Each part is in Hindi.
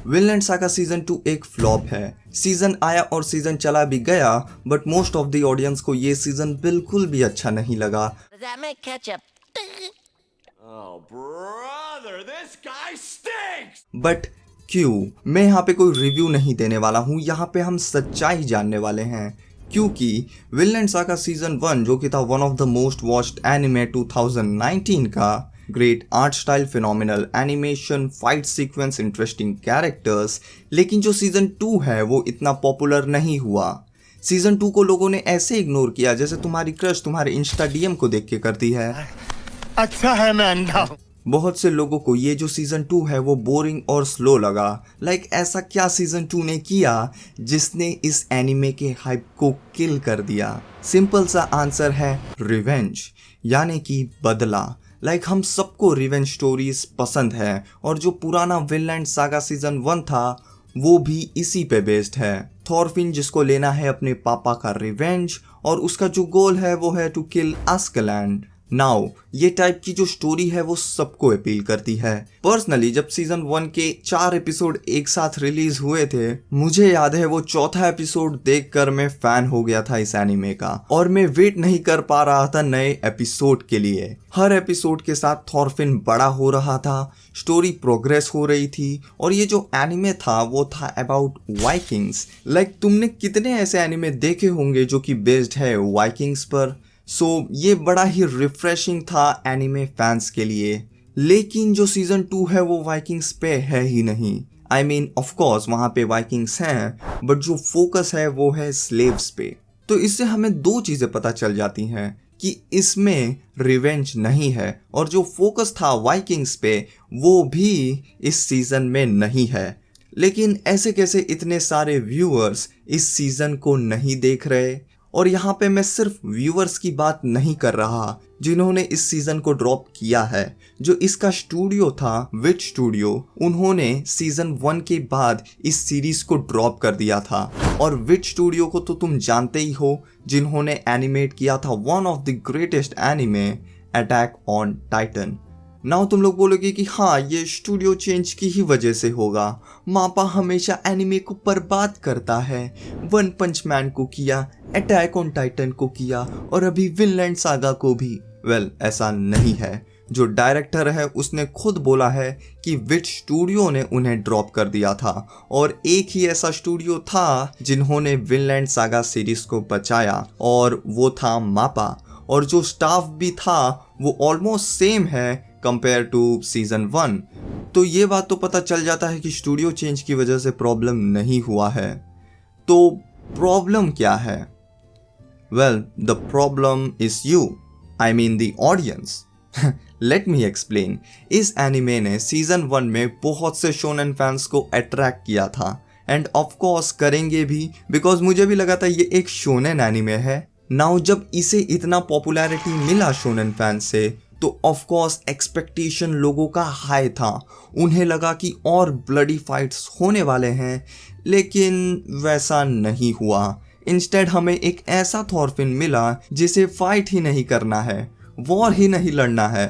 विनलैंड सागा सीजन 2 एक फ्लॉप है। सीजन आया और सीजन चला भी गया, but most of the audience को ये सीजन बिल्कुल भी अच्छा नहीं लगा। Does that make ketchup? Oh, brother, this guy stinks! But क्यों? मैं यहाँ पे कोई रिव्यू नहीं देने वाला हूँ, यहाँ पे हम सच्चाई जानने वाले हैं। क्योंकि विनलैंड सागा सीजन 1 जो कि था one of the most watched anime 2019 का, great art style, phenomenal animation, fight sequence, interesting characters, लेकिन जो सीजन 2 है वो इतना पॉपुलर नहीं हुआ। सीजन 2 को लोगों ने ऐसे इग्नोर किया जैसे तुम्हारी क्रश तुम्हारे इंस्टा डीएम को देख के करती है। अच्छा है मैं अंधा हूं। बहुत से लोगों को ये जो सीजन 2 है वो बोरिंग और स्लो लगा। ऐसा क्या सीजन 2 ने किया जिसने इस एनिमे के हाइप को किल कर दिया? सिंपल सा आंसर है रिवेंज, यानी कि बदला। हम सबको रिवेंज स्टोरीज पसंद है और जो पुराना विनलैंड सागा सीजन 1 था वो भी इसी पे बेस्ड है। थॉरफिन जिसको लेना है अपने पापा का रिवेंज और उसका जो गोल है वो है टू किल आस्केलैंड। नाउ ये टाइप की जो स्टोरी है वो सबको अपील करती है। पर्सनली जब सीजन 1 के 4 एपिसोड एक साथ रिलीज हुए थे, मुझे याद है वो चौथा एपिसोड देखकर मैं फैन हो गया था इस एनिमे का और मैं वेट नहीं कर पा रहा था नए एपिसोड के लिए। हर एपिसोड के साथ थॉरफिन बड़ा हो रहा था, स्टोरी प्रोग्रेस हो रही थी और ये जो एनिमे था वो था अबाउट वाइकिंग्स। तुमने कितने ऐसे एनिमे देखे होंगे जो कि बेस्ड है वाइकिंग्स पर। ये बड़ा ही रिफ्रेशिंग था एनिमे फैंस के लिए। लेकिन जो सीजन 2 है वो वाइकिंग्स पे है ही नहीं। ऑफ कोर्स वहाँ पे वाइकिंग्स हैं, बट जो फोकस है वो है स्लेव्स पे। तो इससे हमें दो चीज़ें पता चल जाती हैं कि इसमें रिवेंज नहीं है और जो फोकस था वाइकिंग्स पे वो भी इस सीजन में नहीं है। लेकिन ऐसे कैसे इतने सारे व्यूअर्स इस सीजन को नहीं देख रहे? और यहाँ पे मैं सिर्फ व्यूअर्स की बात नहीं कर रहा जिन्होंने इस सीजन को ड्रॉप किया है। जो इसका स्टूडियो था विच स्टूडियो, उन्होंने सीजन 1 के बाद इस सीरीज को ड्रॉप कर दिया था। और विच स्टूडियो को तो तुम जानते ही हो, जिन्होंने एनिमेट किया था one of the greatest anime attack on Titan. Now तुम लोग बोलोगे कि हाँ ये स्टूडियो चेंज की ही वजह से होगा, मापा हमेशा एनिमे को बर्बाद करता है। वन पंच मैन को किया, अटैक ऑन टाइटन को किया और अभी विनलैंड सागा को भी। ऐसा नहीं है। जो डायरेक्टर है उसने खुद बोला है कि विच स्टूडियो ने उन्हें ड्रॉप कर दिया था और एक ही ऐसा स्टूडियो था जिन्होंने विनलैंड सागा सीरीज को बचाया और वो था मापा। और जो स्टाफ भी था वो ऑलमोस्ट सेम है कंपेयर टू सीजन 1। तो ये बात तो पता चल जाता है कि स्टूडियो चेंज की वजह से प्रॉब्लम नहीं हुआ है। तो प्रॉब्लम क्या है? The problem is you, the audience. Let me explain. इस एनिमे ने सीजन 1 में बहुत से शोनेन फैंस को अट्रैक्ट किया था एंड ऑफ कोर्स करेंगे भी, बिकॉज मुझे भी लगा था ये एक शोनेन एनिमे है। नाउ जब इसे इतना पॉपुलैरिटी मिला शोनेन फैंस से तो ऑफ कोर्स एक्सपेक्टेशन लोगों का हाई था। उन्हें लगा कि और ब्लडी फाइट्स होने वाले हैं, लेकिन वैसा नहीं हुआ। इंस्टेड हमें एक ऐसा थॉरफिन मिला जिसे फाइट ही नहीं करना है, वॉर ही नहीं लड़ना है।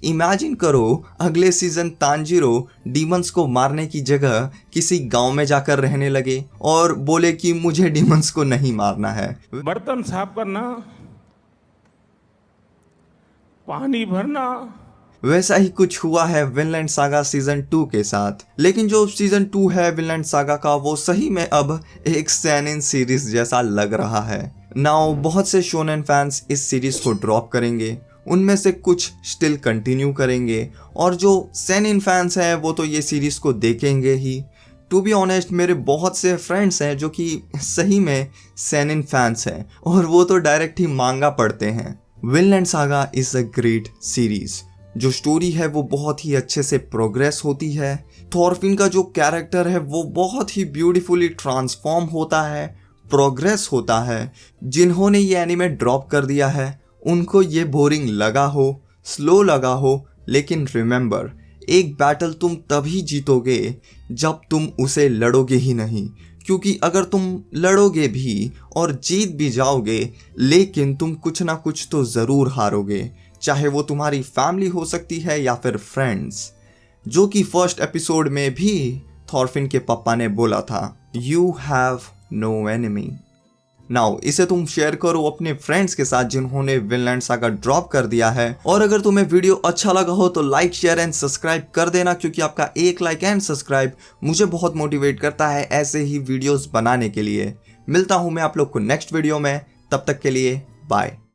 इमेजिन करो अगले सीजन तांजीरो डीमंस को मारने की जगह किसी गांव में जाकर रहने लगे और बोले कि मुझे डीमंस को नहीं मारना है। बर्तन साफ करना, पानी भरना। वैसा ही कुछ हुआ है विनलैंड सागा सीजन 2 के साथ। लेकिन जो सीजन 2 है विनलैंड सागा का वो सही में अब एक सेनिन सीरीज जैसा लग रहा है। नाउ बहुत से शोनेन फैंस इस सीरीज को ड्रॉप करेंगे, उनमें से कुछ स्टिल कंटिन्यू करेंगे और जो सेनिन फैंस हैं वो तो ये सीरीज को देखेंगे ही। टू बी ऑनेस्ट मेरे बहुत से फ्रेंड्स हैं जो कि सही में सेनिन फैंस हैं और वो तो डायरेक्ट ही मांगा पढ़ते हैं। Vinland saga is a great series. जो स्टोरी है वो बहुत ही अच्छे से प्रोग्रेस होती है। थॉरफिन का जो कैरेक्टर है वो बहुत ही ब्यूटीफुली ट्रांसफॉर्म होता है, प्रोग्रेस होता है। जिन्होंने ये एनिमे ड्रॉप कर दिया है उनको ये बोरिंग लगा हो, स्लो लगा हो, लेकिन रिमेंबर एक बैटल तुम तभी जीतोगे जब तुम उसे लड़ोगे ही नहीं। क्योंकि अगर तुम लड़ोगे भी और जीत भी जाओगे लेकिन तुम कुछ ना कुछ तो ज़रूर हारोगे, चाहे वो तुम्हारी फैमिली हो सकती है या फिर फ्रेंड्स। जो कि फर्स्ट एपिसोड में भी थॉरफिन के पापा ने बोला था, you have no enemy. Now इसे तुम शेयर करो अपने फ्रेंड्स के साथ जिन्होंने विनलैंड सागा ड्रॉप कर दिया है। और अगर तुम्हें वीडियो अच्छा लगा हो तो लाइक शेयर एंड सब्सक्राइब कर देना, क्योंकि आपका एक लाइक एंड सब्सक्राइब मुझे बहुत मोटिवेट करता है ऐसे ही वीडियोस बनाने के लिए। मिलता हूं मैं आप लोग को नेक्स्ट वीडियो में, तब तक के लिए बाय।